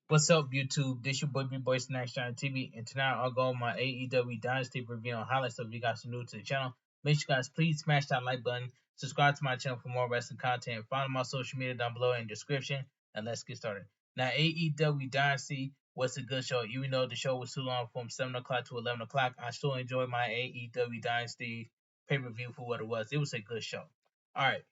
What's up, YouTube? This your boy B-Boy Snacks on TV, and tonight I'll go on my AEW Dynasty review on highlights. So if you guys are new to the channel, make sure you guys please smash that like button, subscribe to my channel for more wrestling content, follow my social media down below in the description, and let's get started. Now, AEW Dynasty was a good show. Even though the show was too long from 7 o'clock to 11 o'clock, I still enjoyed my AEW Dynasty pay-per-view for what it was. It was a good show. Alright,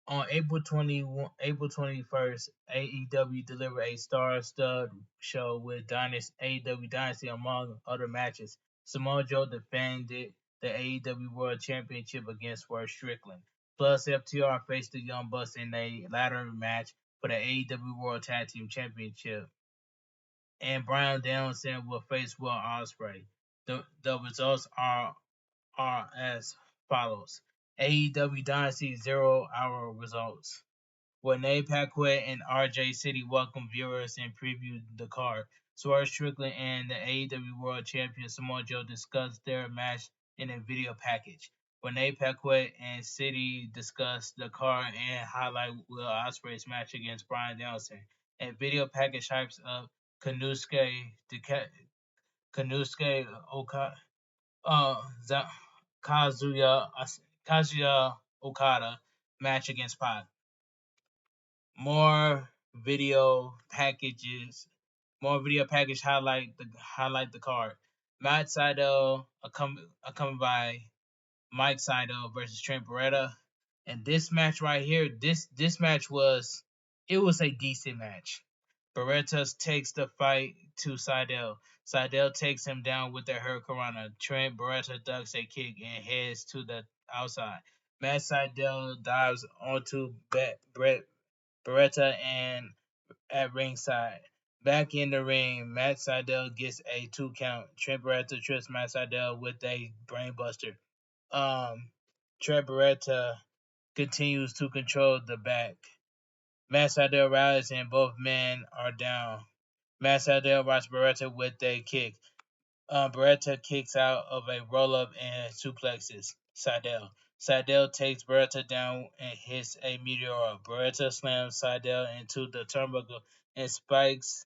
on April 21st, AEW delivered a star-studded show with AEW Dynasty among other matches. Samoa Joe defended the AEW World Championship against Strickland. Plus, FTR faced the Young Bucks in a ladder match for the AEW World Tag Team Championship, and Brian Danielson will face Will Ospreay. The results are as follows: AEW Dynasty 0-hour results. Renee Paquette and RJ City welcome viewers and preview the card. Swerve Strickland and the AEW World Champion Samoa Joe discussed their match in a video package. Renee Paquette and City discussed the card and highlight Will Ospreay's match against Brian Danielson. A video package hypes up Kanusuke uh, Kazuya Kazuya Okada match against Pac. More video packages, more video package highlight the card. Matt Sydal accompanied by Mike Sydal versus Trent Beretta, and this match right here, this match was a decent match. Beretta takes the fight to Sydal. Sydal takes him down with the Hurricanrana. Trent Beretta ducks a kick and heads to the outside. Matt Sydal dives onto Brett Beretta and at ringside. Back in the ring, Matt Sydal gets a 2 count. Trent Beretta trips Matt Sydal with a brainbuster. Um, Trent Beretta continues to control the back. Matt Sydal rallies and both men are down. Matt Sydal rocks Beretta with a kick. Beretta kicks out of a roll-up and suplexes Sydal. Sydal takes Beretta down and hits a meteor. Beretta slams Sydal into the turnbuckle and spikes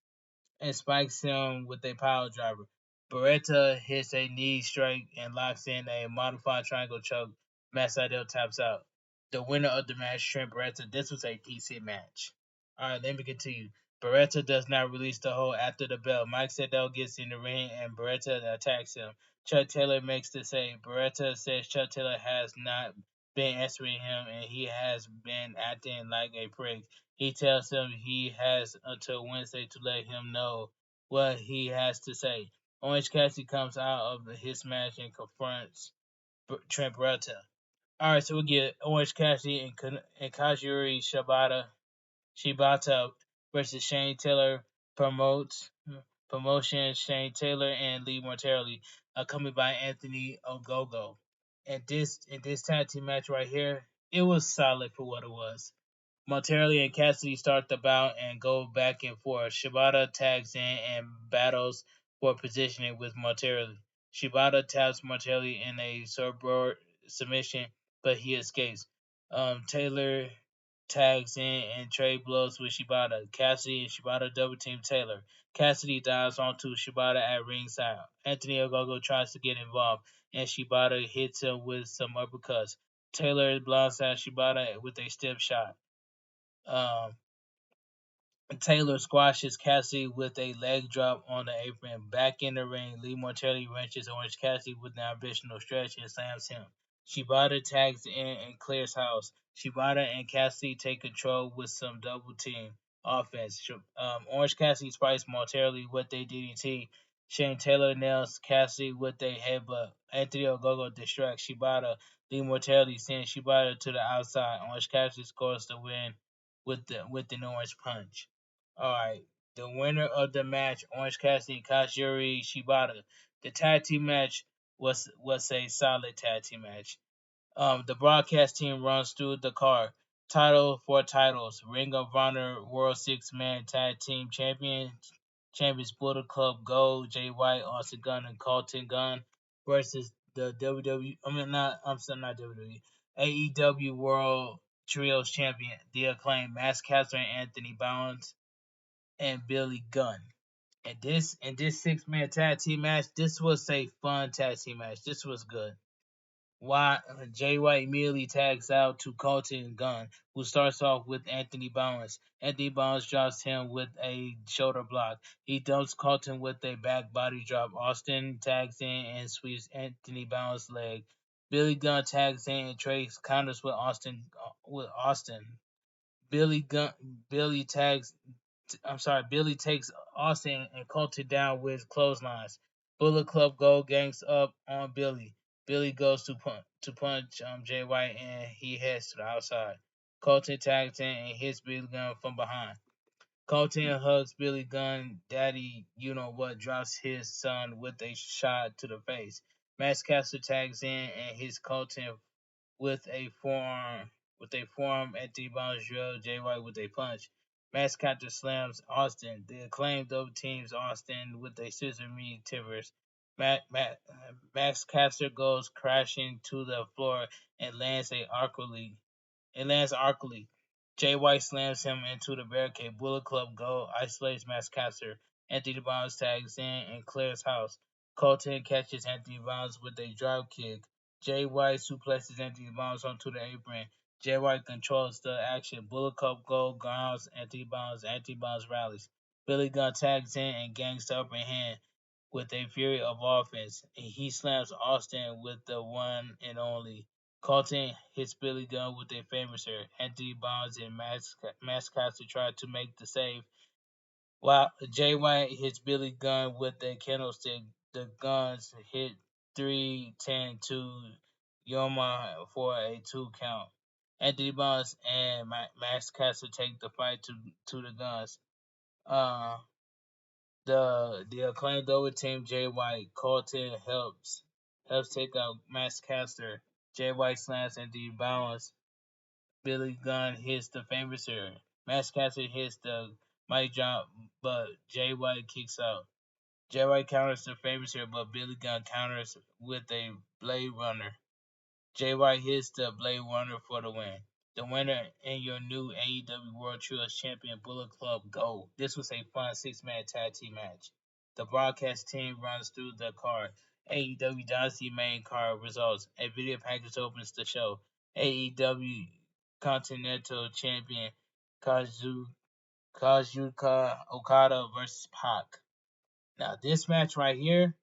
him with a power driver. Beretta hits a knee strike and locks in a modified triangle choke. Matt Sydal taps out. The winner of the match, Trent Beretta. This was a decent match. Alright, let me continue. Beretta does not release the hold after the bell. Mike Sydal gets in the ring and Beretta attacks him. Chuck Taylor makes the save. Beretta says Chuck Taylor has not been answering him and he has been acting like a prick. He tells him he has until Wednesday to let him know what he has to say. Orange Cassidy comes out of his match and confronts Trent Beretta. Alright, so we get Orange Cassidy and Kazuyori Shibata versus Shane Taylor promotion. Shane Taylor and Lee Mortelli, accompanied by Anthony Ogogo. And this tag team match right here, it was solid for what it was. Mortelli and Cassidy start the bout and go back and forth. Shibata tags in and battles for positioning with Mortelli. Shibata taps Mortelli in a submission, but he escapes. Taylor tags in and trade blows with Shibata. Cassidy and Shibata double team Taylor. Cassidy dives onto Shibata at ringside. Anthony Ogogo tries to get involved, and Shibata hits him with some uppercuts. Taylor blindsides Shibata with a step shot. Um, Taylor squashes Cassidy with a leg drop on the apron. Back in the ring, Lee Mortelli wrenches Orange Cassidy with an ambitional stretch and slams him. Shibata tags in and clears house. Shibata and Cassidy take control with some double team offense. Orange Cassidy spikes Mortelli with a DDT. Shane Taylor nails Cassidy with a headbutt. Anthony Ogogo distracts Shibata. Lee Mortelli sends Shibata to the outside. Orange Cassidy scores the win with an orange punch. Alright, the winner of the match, Orange Cassidy and Kazuyori Shibata. The tag team match was a solid tag team match. The broadcast team runs through the card. Title for titles: Ring of Honor World Six Man Tag Team Champions Bullet Club Gold, Jay White, Austin Gunn, and Colton Gunn versus the WWE. I mean, I'm still not WWE. AEW World Trios Champion, The Acclaim, Max Caster and Anthony Bowens and Billy Gunn. And this 6-man tag team match, this was a fun tag team match. This was good. Why Jay White immediately tags out to Colton Gunn, who starts off with Anthony Bowens. Anthony Bowens drops him with a shoulder block. He dumps Colton with a back body drop. Austin tags in and sweeps Anthony Bowens' leg. Billy Gunn tags in and trades counters with Austin. Billy Gunn Billy tags Billy takes Austin and Colton down with clotheslines. Bullet Club Gold gangs up on Billy. Billy goes to punch Jay White and he heads to the outside. Colton tags in and hits Billy Gunn from behind. Colton hugs Billy Gunn. Daddy, you know what, drops his son with a shot to the face. Max Caster tags in and hits Colton with a forearm at the bounce drill Jay White with a punch. Max Caster slams Austin. The acclaimed double teams Austin with a scissor me timbers. Max Caster goes crashing to the floor and lands awkwardly. Jay White slams him into the barricade. Bullet Club Gold isolates Max Caster. Anthony Barnes tags in and clears house. Colton catches Anthony Barnes with a drop kick. Jay White suplexes Anthony Barnes onto the apron. Jay White controls the action. Bullet Club Gold grounds Anthony Barnes. Anthony Barnes rallies. Billy Gunn tags in and gains the upper hand with a fury of offense. And he slams Austin with the one and only. Colton hits Billy Gunn with a finisher. Anthony Barnes and Max Caster try to make the save, while Jay White hits Billy Gunn with a candlestick. The Guns hit 3-10 to Yoma for a 2 count. Anthony Barnes and Max Caster take the fight to the Guns. Uh, the acclaimed over team Jay White. Colton helps take out Max Caster. Jay White slams Anthony Barnes. Billy Gunn hits the finisher. Max Caster hits the mic drop, but Jay White kicks out. Jay White counters the finisher, but Billy Gunn counters with a Blade Runner. Jay White hits the Blade Runner for the win. The winner and your new AEW World Trios Champion Bullet Club Gold. This was a fun 6-man tag team match. The broadcast team runs through the card. AEW Dynasty main card results. A video package opens the show. AEW Continental Champion Kazuchika Okada versus Pac. Now this match right here,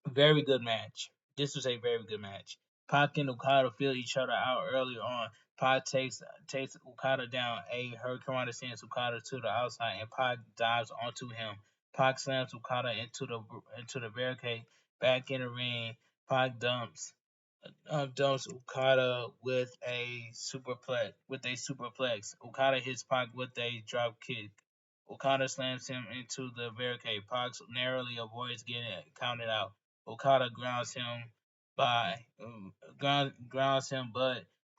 very good match. This was a very good match. Pac and Okada feel each other out early on. Pac takes Okada down. A Hurricane sends Okada to the outside, and Pac dives onto him. Pac slams Okada into the barricade. Back in the ring, Pac dumps Okada with a superplex. Okada hits Pac with a drop kick. Okada slams him into the barricade. Pac narrowly avoids getting counted out. Okada grounds him, but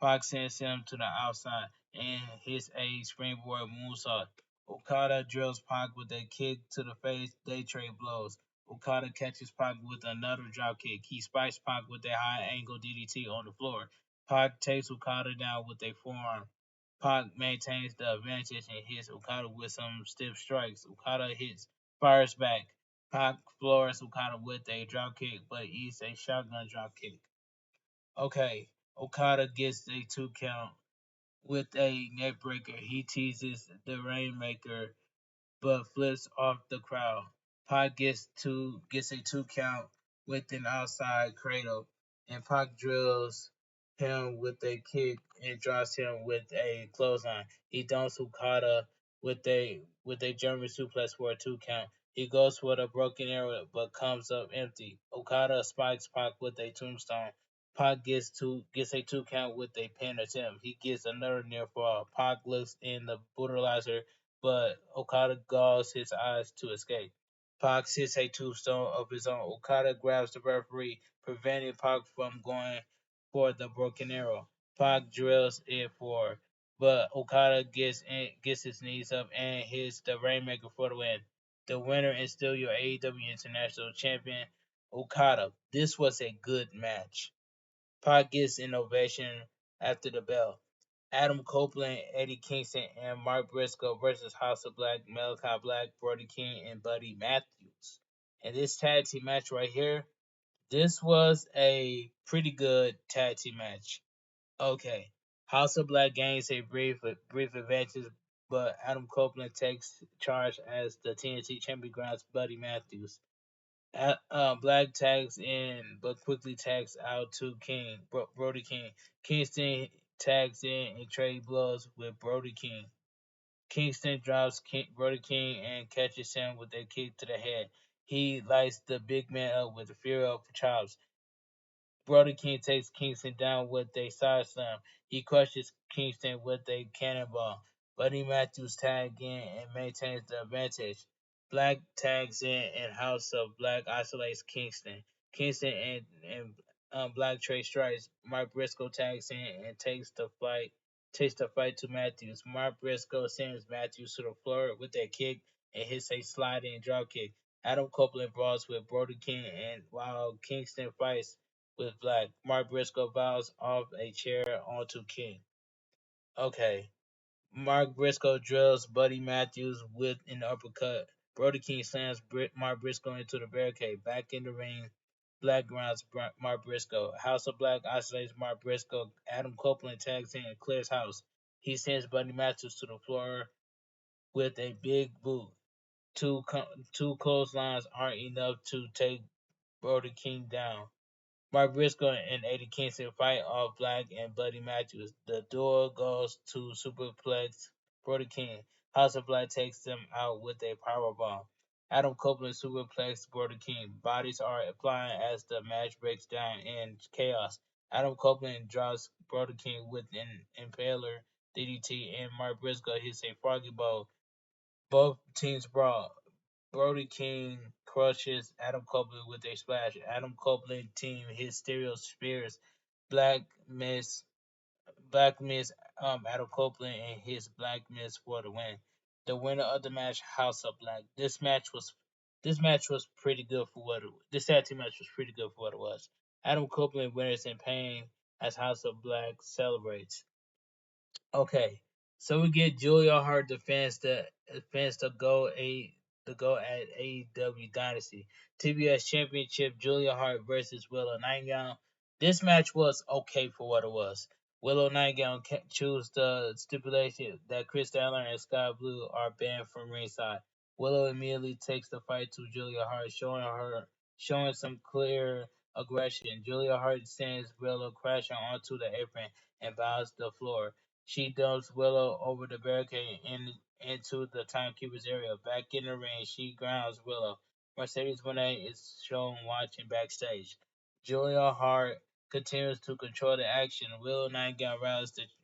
Pac sends him to the outside and hits a springboard moonsault. Okada drills Pac with a kick to the face. They trade blows. Okada catches Pac with another dropkick. He spikes Pac with a high angle DDT on the floor. Pac takes Okada down with a forearm. Pac maintains the advantage and hits Okada with some stiff strikes. Fires back. Pac floors Okada with a dropkick, but eats a shotgun dropkick. Okay, Okada gets a 2 count with a neckbreaker. He teases the Rainmaker but flips off the crowd. Pac gets a 2 count with an outside cradle, and Pac drills him with a kick and drops him with a clothesline. He dumps Okada with a German suplex for a 2 count. He goes for the broken arrow but comes up empty. Okada spikes Pac with a tombstone. Pac gets a 2 count with a pin attempt. He gets another near fall. Pac looks in the brutalizer, but Okada galls his eyes to escape. Pac hits a tombstone of his own. Okada grabs the referee, preventing Pac from going for the broken arrow. Pac drills it forward, but Okada gets his knees up and hits the Rainmaker for the win. The winner is still your AEW International Champion, Okada. This was a good match. Pac gets an ovation after the bell. Adam Copeland, Eddie Kingston, and Mark Briscoe versus House of Black, Malachi Black, Brody King, and Buddy Matthews. And this tag team match right here, this was a pretty good tag team match. Okay, House of Black gains a brief advantage, but Adam Copeland takes charge as the TNT champion grounds Buddy Matthews. Black tags in, but quickly tags out to Brody King. Kingston tags in and trade blows with Brody King. Kingston drops Brody King and catches him with a kick to the head. He lights the big man up with a fury of chops. Brody King takes Kingston down with a side slam. He crushes Kingston with a cannonball. Buddy Matthews tags in and maintains the advantage. Black tags in and House of Black isolates Kingston. Kingston and Black trade strikes. Mark Briscoe tags in and takes the fight to Matthews. Mark Briscoe sends Matthews to the floor with a kick and hits a sliding drop kick. Adam Copeland brawls with Brody King, and while Kingston fights with Black, Mark Briscoe bows off a chair onto King. Okay. Mark Briscoe drills Buddy Matthews with an uppercut. Brody King slams Mark Briscoe into the barricade. Back in the ring, Black grounds Mark Briscoe. House of Black isolates Mark Briscoe. Adam Copeland tags in and clears house. He sends Buddy Matthews to the floor with a big boot. Two clotheslines aren't enough to take Brody King down. Mark Briscoe and Eddie Kingston fight off Black and Buddy Matthews. The duel goes to superplex Brody King. House of Black takes them out with a powerbomb. Adam Copeland superplexes Brody King. Bodies are applying as the match breaks down in chaos. Adam Copeland drops Brody King with an impaler DDT, and Mark Briscoe hits a froggy bow. Both teams brawl. Brody King crushes Adam Copeland with a splash. Adam Copeland team hits stereo spears. Black miss Black miss Adam Copeland and his Black miss for the win. The winner of the match, House of Black. This match was pretty good for what it, this tag team match was pretty good for what it was. Adam Copeland wins in pain as House of Black celebrates. Okay, so we get Julia Hart defends the go at AEW Dynasty TBS Championship. Julia Hart versus Willow Nightingale. This match was okay for what it was. Willow Nightingale chose the stipulation that Chris Allen and Sky Blue are banned from ringside. Willow immediately takes the fight to Julia Hart, showing some clear aggression. Julia Hart sends Willow crashing onto the apron and bows to the floor. She dumps Willow over the barricade into the timekeeper's area. Back in the ring, she grounds Willow. Mercedes Moné is shown watching backstage. Julia Hart continues to control the action. Willow Nightingale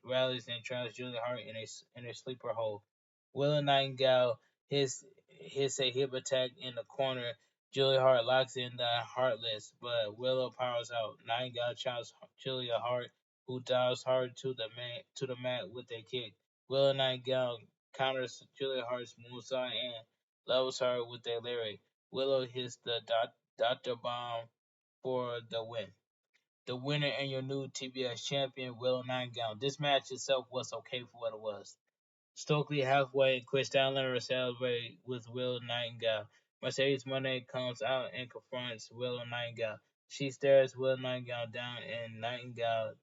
rallies and traps Julia Hart in a sleeper hold. Willow Nightingale hits a hip attack in the corner. Julia Hart locks in the Heartless, but Willow powers out. Nightingale chops Julia Hart, who dives hard to the mat with a kick. Willow Nightingale counters Julia Hart's moonsault and levels her with a lyric. Willow hits the Doctor Bomb for the win. The winner and your new TBS champion, Willow Nightingale. This match itself was okay for what it was. Stokely halfway, Chris Statlander celebrates with Will Nightingale. Mercedes Moné comes out and confronts Will Nightingale. She stares Will Nightingale down and Nightingale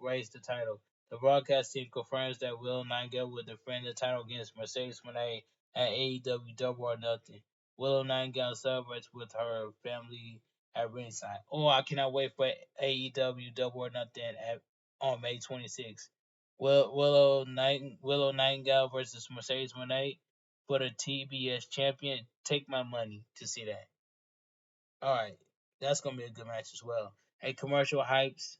raise the title. The broadcast team confirms that Will Nightingale will defend the title against Mercedes Moné at AEW Double or Nothing. Willow Nightingale celebrates with her family at ringside. Oh, I cannot wait for AEW Double or Nothing on May 26th. Willow Nightingale versus Mercedes Moné for the TBS champion. Take my money to see that. All right, that's gonna be a good match as well. Hey, commercial hypes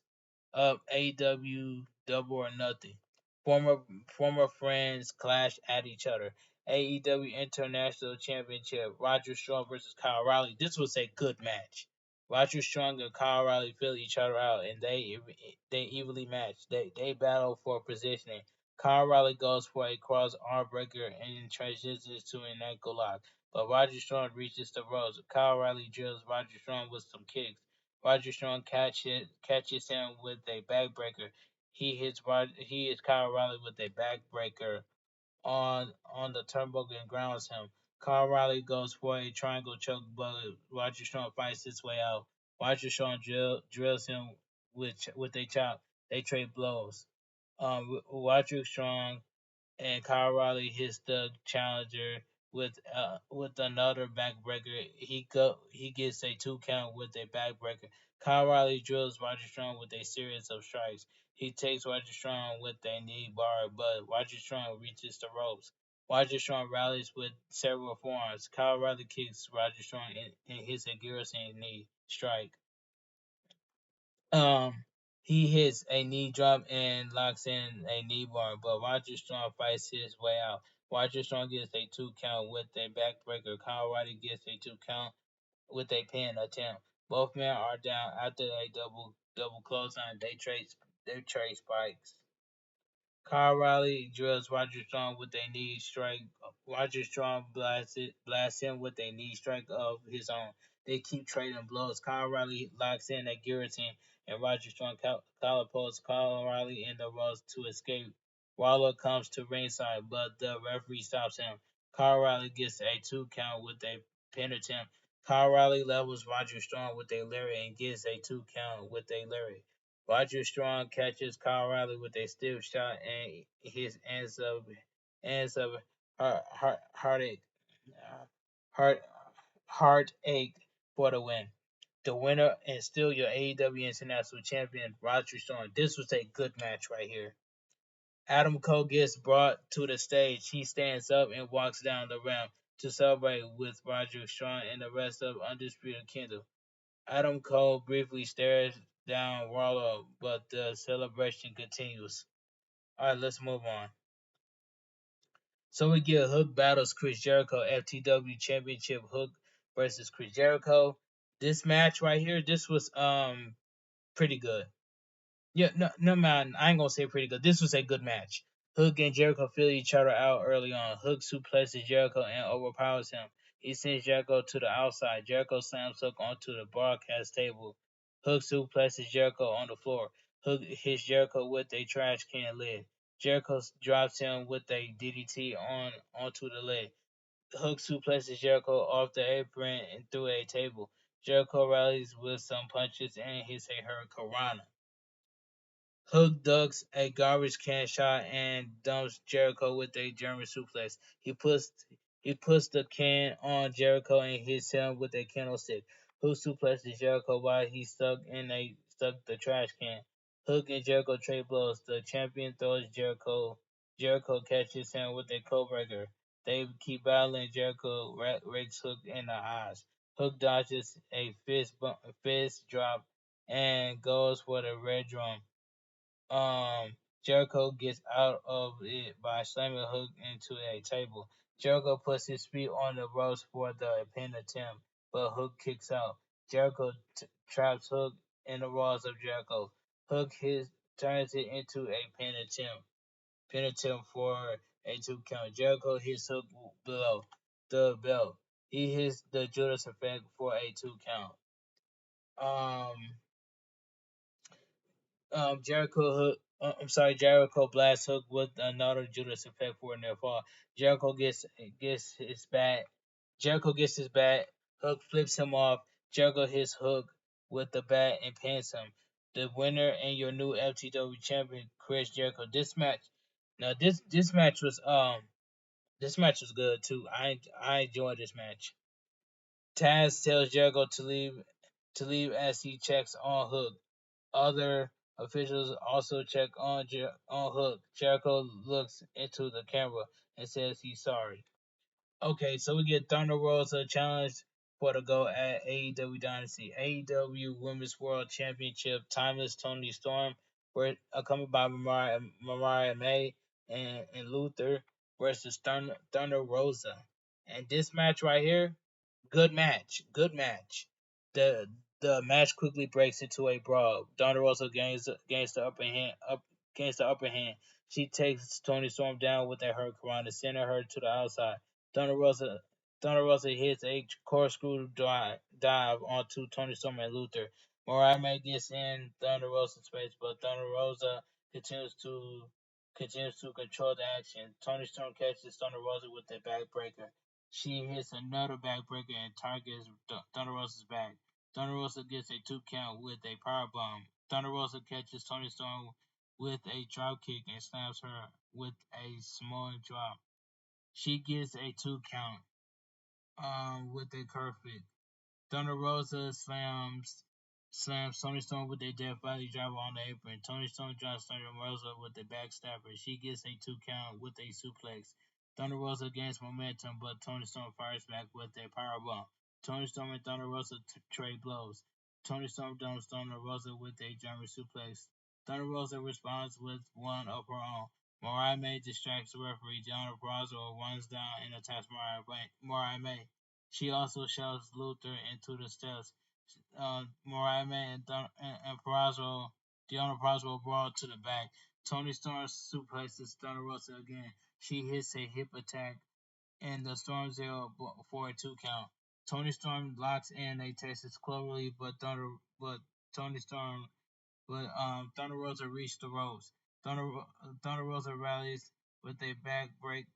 of AEW Double or Nothing. Former former friends clash at each other. AEW International Championship. Roger Strong versus Kyle Riley. This was a good match. Roger Strong and Kyle Riley fill each other out, and they evenly match. They battle for positioning. Kyle Riley goes for a cross arm breaker and transitions to an ankle lock, but Roger Strong reaches the ropes. Kyle Riley drills Roger Strong with some kicks. Roger Strong catches him with a backbreaker. he hits Kyle Riley with a backbreaker on the turnbuckle and grounds him. Kyle Riley goes for a triangle choke, but Roger Strong fights his way out. Roger Strong drills him with a chop. They trade blows. Roger Strong and Kyle Riley hits the challenger with another backbreaker. He gets a 2 count with a backbreaker. Kyle Riley drills Roger Strong with a series of strikes. He takes Roger Strong with a knee bar, but Roger Strong reaches the ropes. Roger Strong rallies with several forearms. Kyle Riley kicks Roger Strong and hits a guillotine knee strike. Um, he hits a knee drop and locks in a knee bar, but Roger Strong fights his way out. Roger Strong gets a 2 count with a backbreaker. Kyle Riley gets a 2 count with a pin attempt. Both men are down after a double clothesline. They trade spikes. Kyle Riley drills Roger Strong with a knee strike. Roger Strong blasts him with a knee strike of his own. They keep trading blows. Kyle Riley locks in a guillotine, and Roger Strong catapults Kyle Riley in the ropes to escape. Waller comes to ringside, but the referee stops him. Kyle Riley gets a 2 count with a pin attempt. Kyle Riley levels Roger Strong with a lariat and gets a 2 count with a lariat. Roger Strong catches Kyle Riley with a stiff shot and his ends of heartache heart heartache for the win. The winner and still your AEW International Champion, Roger Strong. This was a good match right here. Adam Cole gets brought to the stage. He stands up and walks down the ramp to celebrate with Roger Strong and the rest of Undisputed Kingdom. Adam Cole briefly stares down Waller, but the celebration continues. Alright, let's move on. So we get Hook battles Chris Jericho, FTW Championship Hook versus Chris Jericho. This match right here, this was pretty good. Yeah, no man, I ain't gonna say pretty good. This was a good match. Hook and Jericho feel each other out early on. Hook suplexes Jericho and overpowers him. He sends Jericho to the outside. Jericho slams Hook onto the broadcast table. Hook suplexes Jericho on the floor. Hook hits Jericho with a trash can lid. Jericho drops him with a DDT onto the lid. Hook suplexes Jericho off the apron and through a table. Jericho rallies with some punches and hits a hurricanrana. Hook ducks a garbage can shot and dumps Jericho with a German suplex. He puts the can on Jericho and hits him with a candlestick. Hook suplexes Jericho while he stuck the trash can. Hook and Jericho trade blows. The champion throws Jericho. Jericho catches him with a codebreaker. They keep battling. Jericho rakes Hook in the eyes. Hook dodges a fist drop and goes for the red drum. Jericho gets out of it by slamming Hook into a table. Jericho puts his feet on the ropes for the pin attempt, but Hook kicks out. Jericho traps Hook in the walls of Jericho. Turns it into a pin attempt for a 2 count. Jericho hits Hook below the belt. He hits the Judas effect for a 2 count. Um, Jericho blasts Hook with another Judas effect for a near fall. Jericho gets his bat. Jericho gets his bat. Hook flips him off. Jericho hits Hook with the bat and pins him. The winner and your new FTW champion, Chris Jericho. This match was good too. I enjoyed this match. Taz tells Jericho to leave as he checks on Hook. Other officials also check on Hook. Jericho looks into the camera and says he's sorry. Okay, so we get Thunder Rosa challenge for the go at AEW Dynasty. AEW Women's World Championship Timeless Tony Storm, accompanied by Mariah May and Luther versus Thunder Rosa. And this match right here, good match. Good match. The match quickly breaks into a brawl. Thunder Rosa gains the upper hand. Gains the upper hand. She takes Tony Storm down with a hurricane, sending her to the outside. Thunder Rosa Thunder Rosa hits a corkscrew dive onto Tony Storm and Luther. Mariah May gets in Thunder Rosa's space, but Thunder Rosa continues to continues to control the action. Tony Storm catches Thunder Rosa with a backbreaker. She hits another backbreaker and targets Thunder Rosa's back. Thunder Rosa gets a 2 count with a powerbomb. Thunder Rosa catches Tony Storm with a drop kick and slams her with a small drop. She gets a 2 count with a perfect. Thunder Rosa slams Tony Storm with a Death Valley driver on the apron. Tony Storm drops Thunder Rosa with a backstabber. She gets a 2 count with a suplex. Thunder Rosa gains momentum, but Tony Storm fires back with a powerbomb. Tony Storm and Thunder Rosa trade blows. Tony Storm dumps Thunder Rosa with a German suplex. Thunder Rosa responds with one of her own. Mariah May distracts the referee. Deonna Purrazzo runs down and attacks Mariah May. She also shoves Luther into the steps. Mariah May and Deonna Purrazzo brawl to the back. Tony Storm suplexes Thunder Rosa again. She hits a hip attack and the Storm Zero for a 2 count. Tony Storm locks in a Texas Cloverleaf, Tony Storm Thunder Rosa reached the ropes. Thunder Rosa rallies with a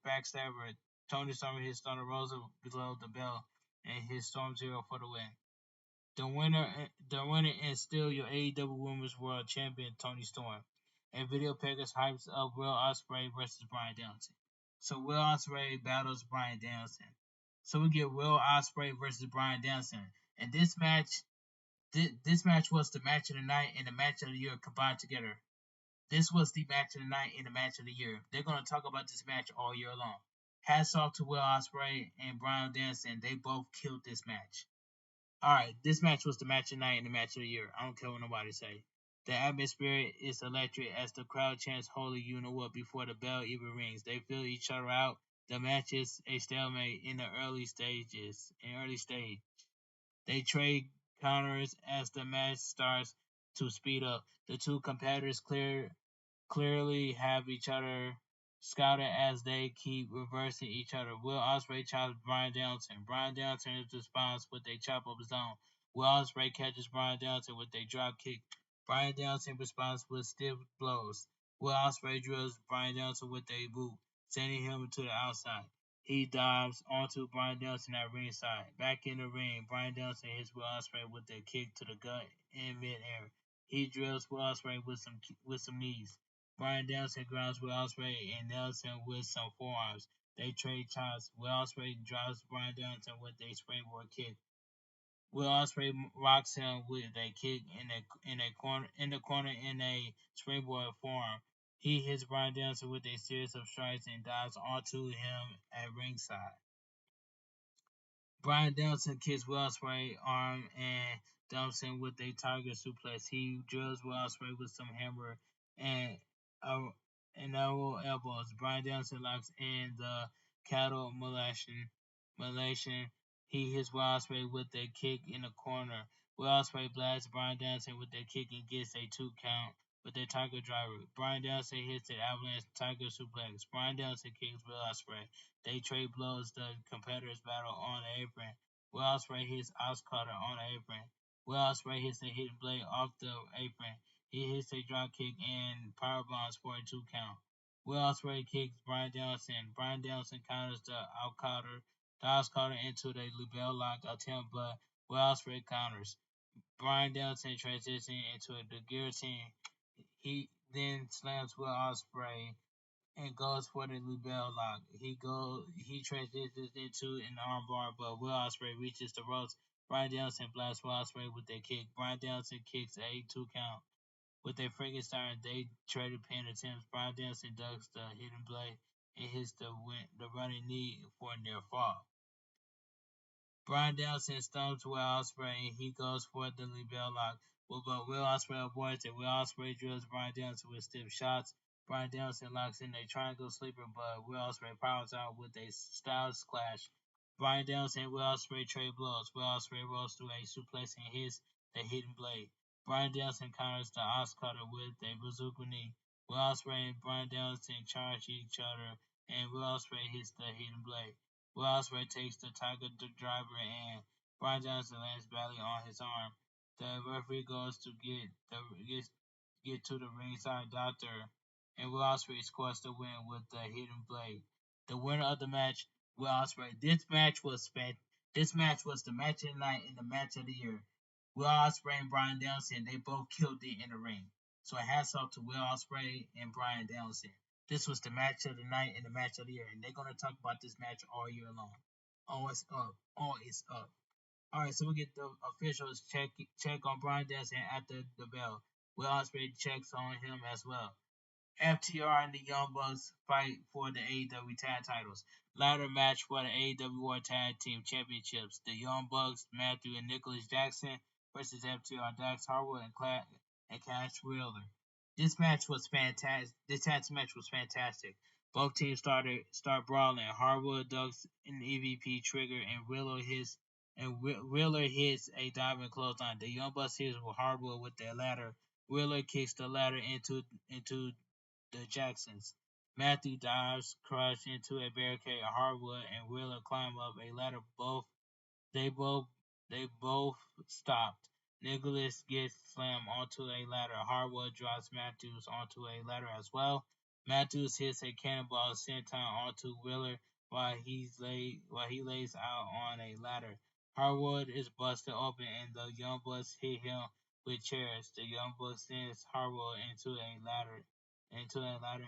backstabber. Tony Storm hits Thunder Rosa below the belt and hits Storm Zero for the win. The winner is still your AEW Women's World Champion Tony Storm. And Video Packers hypes up Will Ospreay versus Bryan Danielson. So Will Ospreay battles Bryan Danielson. So we get Will Ospreay versus Bryan Danielson. And this match was the match of the night and the match of the year combined together. This was the match of the night and the match of the year. They're going to talk about this match all year long. Hats off to Will Ospreay and Bryan Danielson. They both killed this match. Alright, this match was the match of the night and the match of the year. I don't care what nobody say. The atmosphere is electric as the crowd chants holy you know what before the bell even rings. They feel each other out. The match is a stalemate in the early stage. They trade counters as the match starts to speed up. The two competitors clearly have each other scouted as they keep reversing each other. Will Ospreay chops Bryan Danielson. Bryan Danielson responds with a chop of his own. Will Ospreay catches Bryan Danielson with a drop kick. Bryan Danielson responds with stiff blows. Will Ospreay drills Bryan Danielson with a boot, sending him to the outside. He dives onto Bryan Danielson at ringside. Back in the ring, Bryan Danielson hits Will Ospreay with a kick to the gut in midair. He drills Will Ospreay with some knees. Bryan Danielson grounds Will Ospreay and nails him with some forearms. They trade chops. Will Ospreay drops Bryan Danielson with a springboard kick. Will Ospreay rocks him with a kick in the corner in a springboard forearm. He hits Bryan Danielson with a series of strikes and dives onto him at ringside. Bryan Danielson kicks Will Ospreay's arm and dumps him with a tiger suplex. He drills Will Ospreay with some hammer and uh, arrow elbows. Bryan Danielson locks in the cattle mutilation. He hits Will Ospreay with a kick in the corner. Will Ospreay blasts Bryan Danielson with a kick and gets a 2 count with a tiger driver. Bryan Danielson hits the avalanche tiger suplex. Bryan Danielson kicks Will Ospreay. They trade blows. The competitors battle on the apron. Will Ospreay hits Oscar on the apron. Will Ospreay hits a hidden blade off the apron. He hits a drop kick and powerbombs for a 2 count. Will Ospreay kicks Bryan Danielson. Bryan Danielson counters the Oscar into the label lock attempt, but Will Ospreay counters. Bryan Danielson transitions into the guillotine. He then slams Will Ospreay and goes for the label lock. He transitions into an armbar, but Will Ospreay reaches the ropes. Bryan Danielson blasts Will Ospreay with a kick. Bryan Danielson kicks a 2 count. With a Frankenstein, they traded pin attempts. Bryan Danielson ducks the hidden blade and hits the running knee for a near fall. Bryan Danielson stumps Will Ospreay and he goes for the label lock. But Will Ospreay avoids it. Will Ospreay drills Bryan Danielson with stiff shots. Bryan Danielson locks in a triangle sleeper, but Will Ospreay powers out with a Styles Clash. Bryan Danielson and Will Ospreay trade blows. Will Ospreay rolls through a suplex and hits the hidden blade. Bryan Danielson counters the Oscar with a bazooka knee. Will Ospreay and Bryan Danielson charge each other, and Will Ospreay hits the hidden blade. Will Ospreay takes the tiger driver, and Bryan Danielson lands badly on his arm. The referee goes to get to the ringside doctor, and Will Ospreay scores the win with the hidden blade. The winner of the match, Will Ospreay. This match was the match of the night and the match of the year. Will Ospreay and Brian Danielson, they both killed it in the ring. So hats off to Will Ospreay and Brian Danielson. This was the match of the night and the match of the year, and they're gonna talk about this match all year long. Oh, it's up. Oh, it's up. All right, so we get the officials check on Brian Danielson after the bell. Will Ospreay checks on him as well. FTR and the Young Bucks fight for the AEW Tag Titles. Ladder match for the AEW World Tag Team Championships. The Young Bucks, Matthew and Nicholas Jackson versus FTR, Dax Harwood and Cash Wheeler. This match was fantastic. This tag match was fantastic. Both teams start brawling. Harwood ducks an EVP trigger and Wheeler hits a diving clothesline. The Young Bucks hits Harwood with their ladder. Wheeler kicks the ladder into the Jacksons. Matthew dives, crashes into a barricade. Harwood and Wheeler climb up a ladder. They both they both stopped. Nicholas gets slammed onto a ladder. Harwood drops Matthews onto a ladder as well. Matthews hits a cannonball senton onto Wheeler while he lays out on a ladder. Harwood is busted open and the Young Bucks hit him with chairs. The Young Bucks sends Harwood into a ladder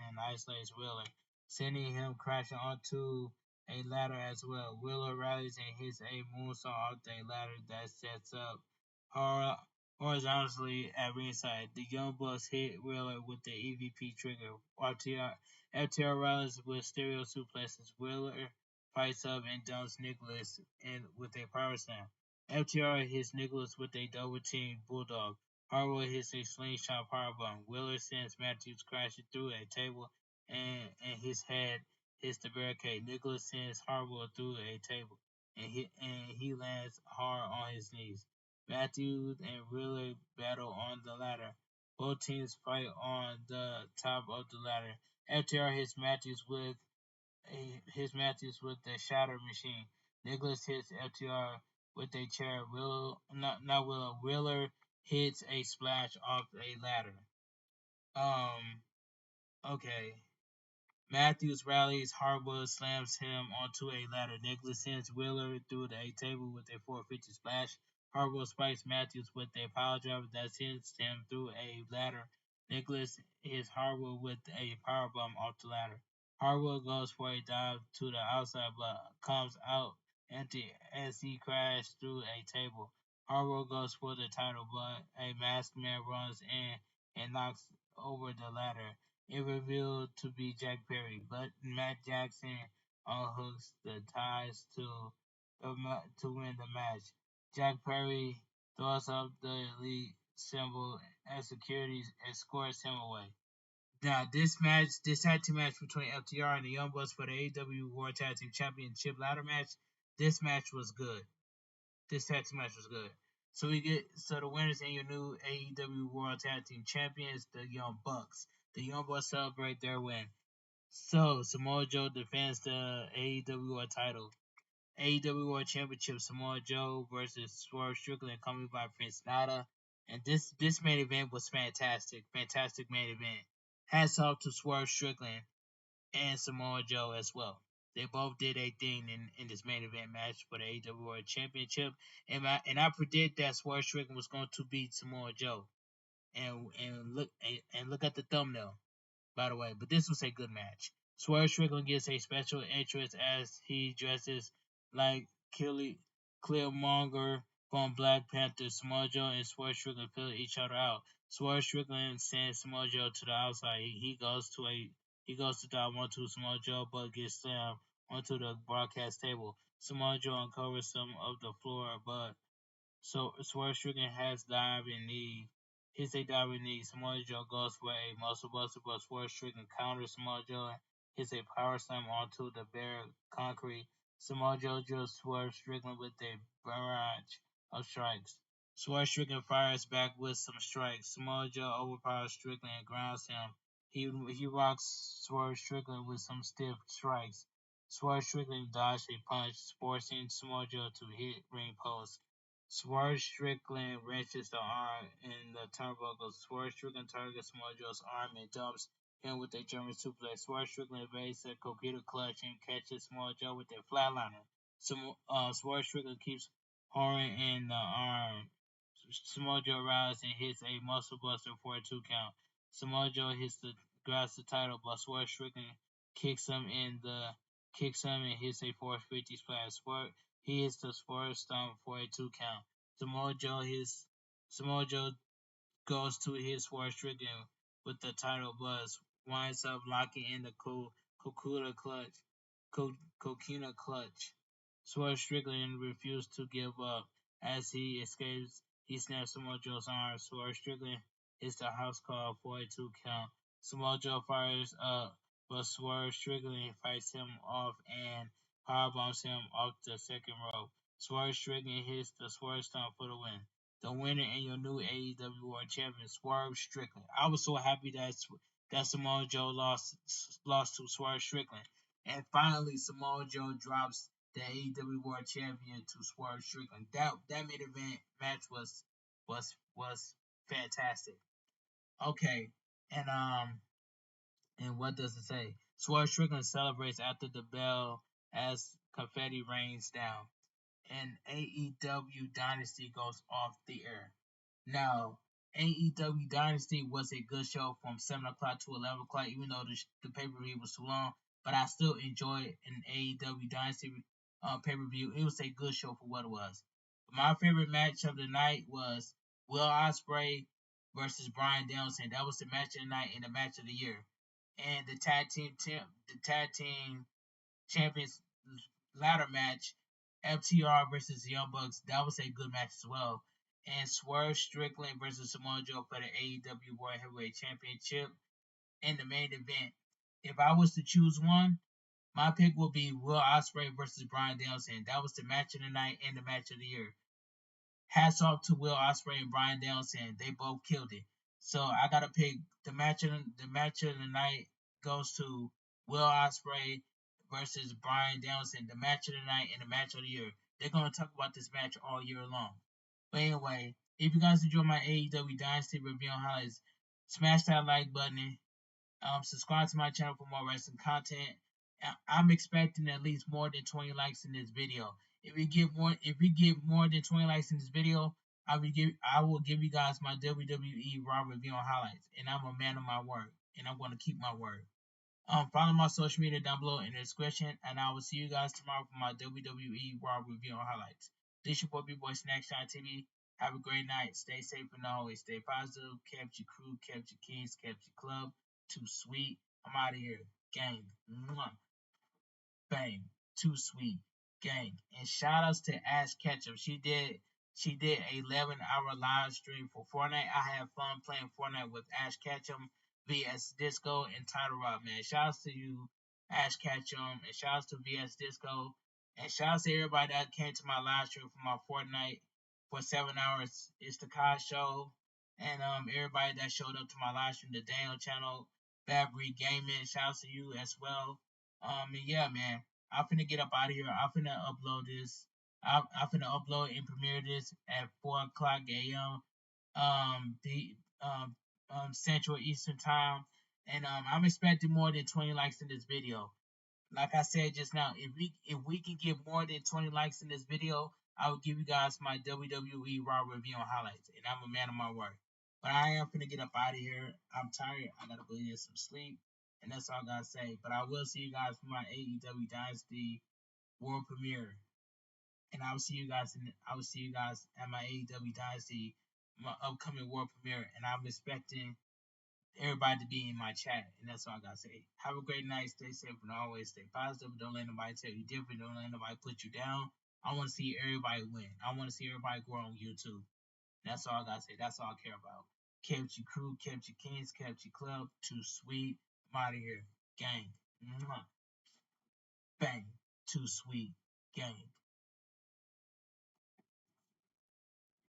and isolates Wheeler, sending him crashing onto a ladder as well. Wheeler rallies and hits a moonsault off the ladder that sets up horizontally at ringside. The Young Bucks hit Wheeler with the EVP trigger. FTR rallies with stereo suplexes. Wheeler fights up and dumps Nicholas in with a power slam. FTR hits Nicholas with a double team bulldog. Harwood hits a slingshot powerbomb. Wheeler sends Matthews crashing through a table and his head hits the barricade. Nicholas sends Harwood through a table and he lands hard on his knees. Matthews and Wheeler battle on the ladder. Both teams fight on the top of the ladder. FTR hits Matthews with the shatter machine. Nicholas hits FTR with a chair. Not Willow. Wheeler hits a splash off a ladder. Um. Okay. Matthews rallies. Harwood slams him onto a ladder. Nicholas sends Wheeler through a table with a 450 splash. Harwood spikes Matthews with a power driver that sends him through a ladder. Nicholas hits Harwood with a powerbomb off the ladder. Harwood goes for a dive to the outside but comes out empty as he crashes through a table. Harwood goes for the title but a masked man runs in and knocks over the ladder. It revealed to be Jack Perry, but Matt Jackson unhooks the ties to win the match. Jack Perry throws up the elite symbol as security escorts him away. Now, this tag team match between FTR and the Young Bucks for the AEW World Tag Team Championship ladder match, this match was good. This tag team match was good. So the winners and your new AEW World Tag Team Champions, the Young Bucks. The Young Bucks celebrate their win. So Samoa Joe defends the AEW World title. AEW World Championship Samoa Joe versus Swerve Strickland coming by Prince Nana. And this main event was fantastic. Fantastic main event. Hats off to Swerve Strickland and Samoa Joe as well. They both did a thing in this main event match for the AEW World Championship. And I predict that Swerve Strickland was going to beat Samoa Joe. And look at the thumbnail, by the way. But this was a good match. Swerve Strickland gets a special entrance as he dresses like Killmonger from Black Panther. Samoa Joe and Swerve Strickland fill each other out. Swerve Strickland sends Samoa Joe to the outside. He goes to dive onto Samoa Joe, but gets slammed onto the broadcast table. Samoa Joe uncovers some of the floor, but Swerve Strickland has diving knee. Hits a diving knee. Samoa Joe goes for a muscle buster, but Swerve Strickland counters Samoa Joe. Hits a power slam onto the bare concrete. Samoa Joe drills Swerve Strickland with a barrage of strikes. Swerve Strickland fires back with some strikes. Samoa Joe overpowers Strickland and grounds him. He rocks Swerve Strickland with some stiff strikes. Swerve Strickland dodged a punch, forcing Samoa Joe to hit ring post. Swerve Strickland wrenches the arm in the turnbuckle. Swerve Strickland targets Samoa Joe's arm and dumps him with a German suplex. Swerve Strickland evades a computer clutch and catches Samoa Joe with a flatliner. Swerve Strickland keeps hammering in the arm. Samoa Joe rises and hits a muscle buster for a 2 count. Samoa Joe grabs the title, but Swerve Strickland kicks him and hits a 450 splash. He hits the Swerve stomp for a 2 count. Samoa Joe goes to his Swerve Strickland with the title, but winds up locking in the Kokuna clutch. Kokina clutch. Swerve Strickland refused to give up. As he escapes, he snaps Samoa Joe's arm. Swerve Strickland hits the house call for a 2 count. Samoa Joe fires up, but Swerve Strickland fights him off and powerbombs him off the second rope. Swerve Strickland hits the Swerve Stomp for the win. The winner and your new AEW World Champion, Swerve Strickland. I was so happy that Samoa Joe lost to Swerve Strickland. And finally, Samoa Joe drops the AEW World Champion to Swerve Strickland. That main event match was fantastic. Okay, and what does it say? Swerve Strickland celebrates after the bell as confetti rains down, and AEW Dynasty goes off the air. Now, AEW Dynasty was a good show from 7 o'clock to 11 o'clock, even though the pay per view was too long. But I still enjoyed an AEW Dynasty pay per view. It was a good show for what it was. My favorite match of the night was Will Ospreay versus Bryan Danielson. That was the match of the night and the match of the year. And the tag team champions ladder match, FTR versus the Young Bucks. That was a good match as well. And Swerve Strickland versus Samoa Joe for the AEW World Heavyweight Championship in the main event. If I was to choose one, my pick would be Will Ospreay versus Bryan Danielson. That was the match of the night and the match of the year. Hats off to Will Ospreay and Bryan Danielson. They both killed it. So I gotta pick the match of the night goes to Will Ospreay versus Bryan Danielson. The match of the night and the match of the year. They're gonna talk about this match all year long. But anyway, if you guys enjoy my AEW Dynasty review and highlights, smash that like button. Subscribe to my channel for more wrestling content. I'm expecting at least more than 20 likes in this video. If we get more than 20 likes in this video, I will give you guys my WWE Raw review and highlights. And I'm a man of my word, and I'm going to keep my word. Follow my social media down below in the description, and I will see you guys tomorrow for my WWE Raw review and highlights. This your boy B-Boy Snackshine TV. Have a great night. Stay safe and always stay positive. Kept your crew, kept your kings, kept your club. Too sweet. I'm out of here. Gang. Mwah. Bang. Too sweet. Gang. And shout outs to Ash Ketchum. She did a 11-hour live stream for Fortnite. I had fun playing Fortnite with Ash Ketchum, VS Disco, and Title Rock, man. Shout outs to you, Ash Ketchum, and shout outs to VS Disco. And shout outs to everybody that came to my live stream for my Fortnite for 7 hours. It's the Kai Show. And everybody that showed up to my live stream, the Daniel channel, Bad Breed Gaming, shouts to you as well. And yeah, man, I'm finna get up out of here. I'm finna upload this. I'm finna upload and premiere this at 4 o'clock a.m. The Central Eastern Time, and I'm expecting more than 20 likes in this video. Like I said just now, if we can get more than 20 likes in this video, I will give you guys my WWE Raw review and highlights, and I'm a man of my word. But I am finna get up out of here. I'm tired. I gotta go get some sleep, and that's all I gotta say. But I will see you guys for my AEW Dynasty World Premiere, and I will see you guys at my AEW Dynasty, my upcoming World Premiere, and I'm expecting everybody to be in my chat, and that's all I gotta say. Have a great night, stay safe, and always stay positive. Don't let nobody tell you different. Don't let nobody put you down. I want to see everybody win. I want to see everybody grow on YouTube. That's all I gotta say. That's all I care about. Kept your crew, kept your kings, kept your club. Too sweet. I'm out of here. Gang. Mwah. Bang. Too sweet. Gang.